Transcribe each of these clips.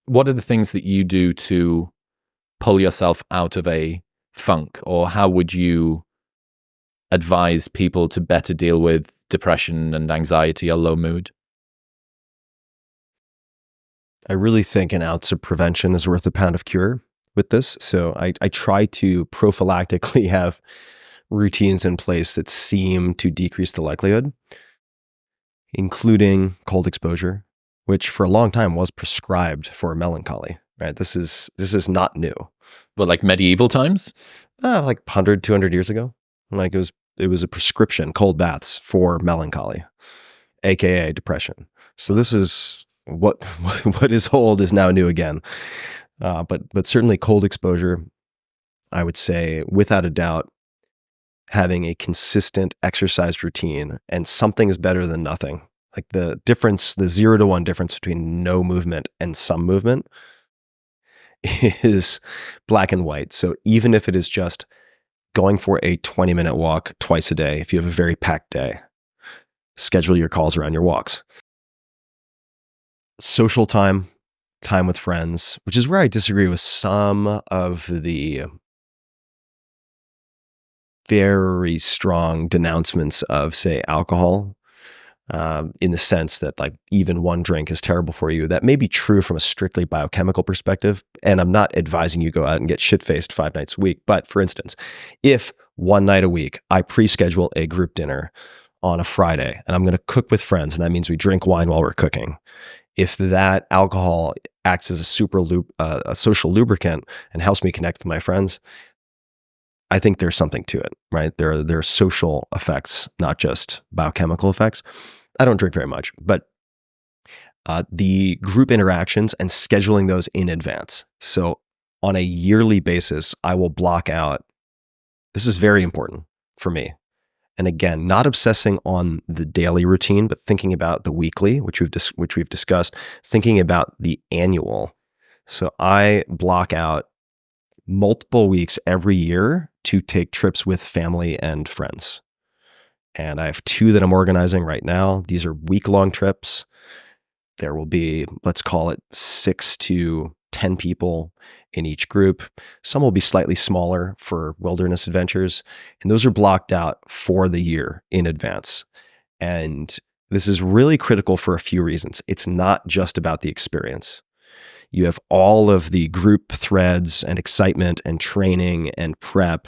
what are the things that you do to pull yourself out of a funk, or how would you advise people to better deal with depression and anxiety or low mood? I really think an ounce of prevention is worth a pound of cure with this. So I try to prophylactically have routines in place that seem to decrease the likelihood, including cold exposure, which for a long time was prescribed for melancholy, right? This is not new. But like medieval times? Like 100, 200 years ago. Like it was a prescription, cold baths for melancholy, AKA depression. So this is what is old is now new again. But certainly cold exposure, I would say without a doubt, having a consistent exercise routine, and something is better than nothing. Like the 0 to 1 difference between no movement and some movement is black and white. So even if it is just going for a 20-minute walk twice a day, if you have a very packed day, schedule your calls around your walks. Social time with friends, which is where I disagree with some of the very strong denouncements of, say, alcohol, in the sense that like even one drink is terrible for you. That may be true from a strictly biochemical perspective, and I'm not advising you go out and get shit-faced 5 nights a week. But for instance, if one night a week I pre-schedule a group dinner on a Friday and I'm going to cook with friends, and that means we drink wine while we're cooking, if that alcohol acts as a social lubricant and helps me connect with my friends, I think there's something to it, right? There are social effects, not just biochemical effects. I don't drink very much, but the group interactions and scheduling those in advance. So on a yearly basis, I will block out. This is very important for me. And again, not obsessing on the daily routine, but thinking about the weekly, which we've discussed, thinking about the annual. So I block out multiple weeks every year to take trips with family and friends. And I have 2 that I'm organizing right now. These are week-long trips. There will be, let's call it 6 to 10 people in each group. Some will be slightly smaller for wilderness adventures. And those are blocked out for the year in advance. And this is really critical for a few reasons. It's not just about the experience. You have all of the group threads and excitement and training and prep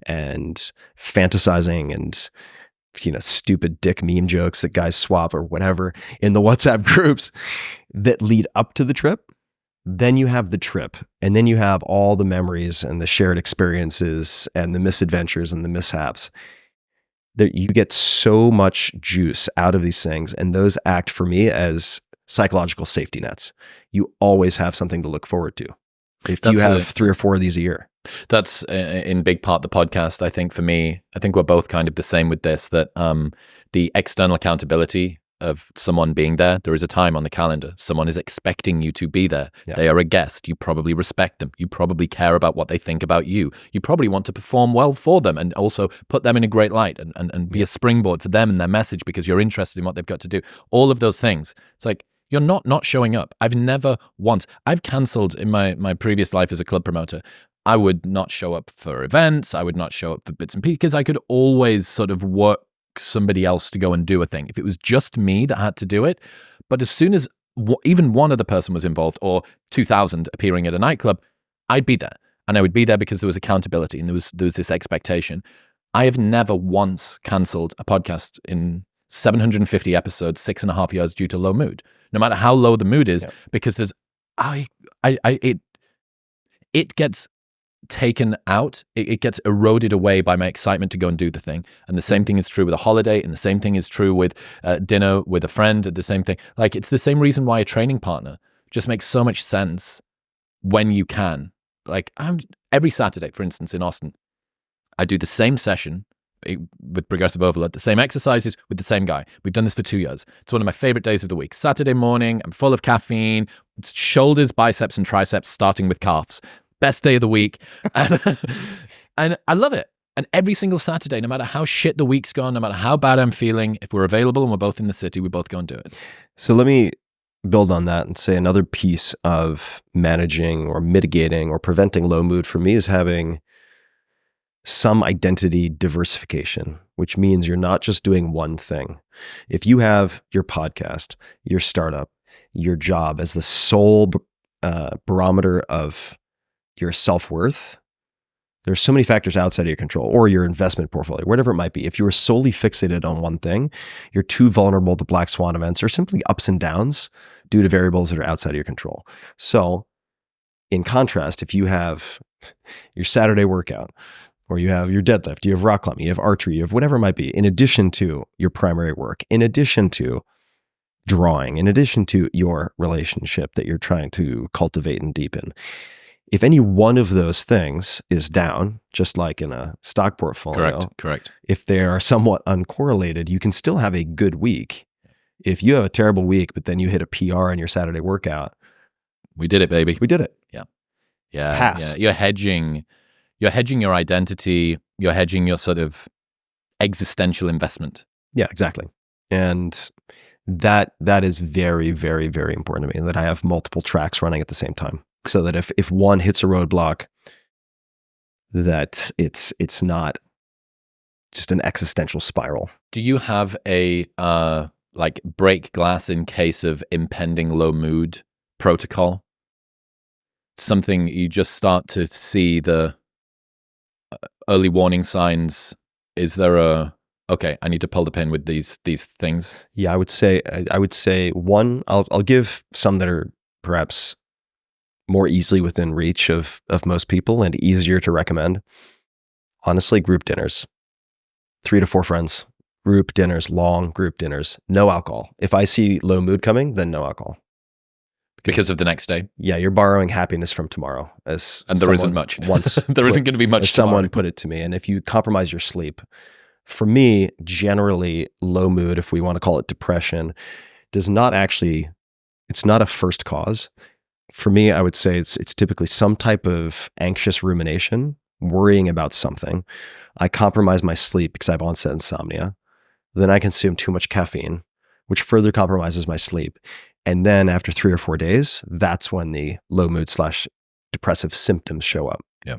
and fantasizing and, stupid dick meme jokes that guys swap or whatever in the WhatsApp groups that lead up to the trip. Then you have the trip, and then you have all the memories and the shared experiences and the misadventures and the mishaps. That you get so much juice out of these things, and those act for me as psychological safety nets. You always have something to look forward to. If you have 3 or 4 of these a year. That's in big part the podcast. I think for me, I think we're both kind of the same with this, that the external accountability of someone being there is a time on the calendar. Someone is expecting you to be there. Yeah. They are a guest. You probably respect them. You probably care about what they think about you. You probably want to perform well for them and also put them in a great light and be a springboard for them and their message because you're interested in what they've got to do. All of those things. It's like, you're not showing up. I've never once, I've cancelled in my previous life as a club promoter. I would not show up for events. I would not show up for bits and pieces because I could always sort of work somebody else to go and do a thing. If it was just me that had to do it. But as soon as even one other person was involved or 2,000 appearing at a nightclub, I'd be there. And I would be there because there was accountability and there was this expectation. I have never once cancelled a podcast in 750 episodes, 6.5 years due to low mood. No matter how low the mood is, because there's, it gets taken out, it gets eroded away by my excitement to go and do the thing. And the same thing is true with a holiday, and the same thing is true with dinner with a friend, the same thing. Like, it's the same reason why a training partner just makes so much sense when you can. Like, every Saturday, for instance, in Austin, I do the same session with progressive overload, the same exercises with the same guy. We've done this for 2 years. It's one of my favorite days of the week. Saturday morning, I'm full of caffeine. It's shoulders, biceps, and triceps, starting with calves. Best day of the week. And I love it. And every single Saturday, no matter how shit the week's gone, no matter how bad I'm feeling, if we're available and we're both in the city, we both go and do it. So let me build on that and say another piece of managing or mitigating or preventing low mood for me is having some identity diversification, which means you're not just doing one thing. If you have your podcast, your startup, your job as the sole barometer of your self-worth, there's so many factors outside of your control, or your investment portfolio, whatever it might be. If you are solely fixated on one thing, you're too vulnerable to black swan events or simply ups and downs due to variables that are outside of your control. So in contrast, if you have your Saturday workout, or you have your deadlift, you have rock climbing, you have archery, you have whatever it might be, in addition to your primary work, in addition to drawing, in addition to your relationship that you're trying to cultivate and deepen. If any one of those things is down, just like in a stock portfolio, correct. If they are somewhat uncorrelated, you can still have a good week. If you have a terrible week, but then you hit a PR in your Saturday workout, we did it, baby. We did it. Yeah. Pass. Yeah. You're hedging your identity. You're hedging your sort of existential investment. Yeah, exactly. And that is very, very, very important to me, that I have multiple tracks running at the same time. So that if one hits a roadblock, that it's not just an existential spiral. Do you have a like break glass in case of impending low mood protocol? Something you just start to see the early warning signs. Is there okay, I need to pull the pin with these things? Yeah, I would say one, I'll give some that are perhaps more easily within reach of most people and easier to recommend. Honestly, group dinners, 3 to 4 friends, group dinners, long group dinners, no alcohol. If I see low mood coming, then no alcohol. Because of the next day? Yeah, you're borrowing happiness from tomorrow. And there isn't much. Once there isn't going to be much tomorrow. Someone put it to me. And if you compromise your sleep, for me, generally low mood, if we want to call it depression, it's not a first cause. For me, I would say it's typically some type of anxious rumination, worrying about something. I compromise my sleep because I have onset insomnia. Then I consume too much caffeine, which further compromises my sleep. And then after 3 or 4 days, that's when the low mood / depressive symptoms show up. Yeah.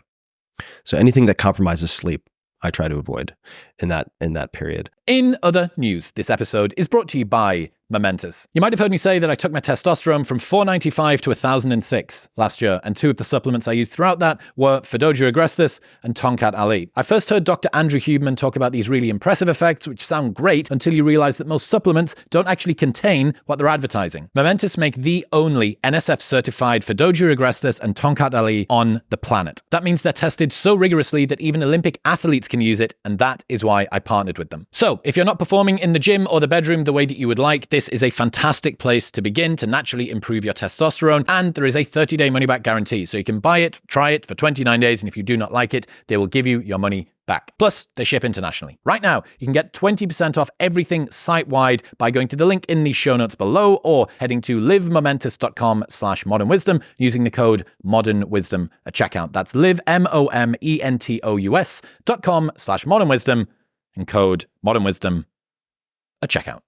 So anything that compromises sleep, I try to avoid in that period. In other news, this episode is brought to you by Momentus. You might have heard me say that I took my testosterone from 495 to 1006 last year, and 2 of the supplements I used throughout that were Fedoja agrestis and Tonkat Ali. I first heard Dr. Andrew Huberman talk about these really impressive effects, which sound great until you realize that most supplements don't actually contain what they're advertising. Momentus make the only NSF-certified Fedoja agrestis and Tonkat Ali on the planet. That means they're tested so rigorously that even Olympic athletes can use it, and that is why I partnered with them. So, if you're not performing in the gym or the bedroom the way that you would like, this is a fantastic place to begin to naturally improve your testosterone, and there is a 30-day money-back guarantee, so you can buy it, try it for 29 days, and if you do not like it, they will give you your money back. Plus, they ship internationally. Right now, you can get 20% off everything site-wide by going to the link in the show notes below or heading to livemomentus.com/modernwisdom using the code modernwisdom at checkout. That's livemomentus.com/modernwisdom and code modernwisdom at checkout.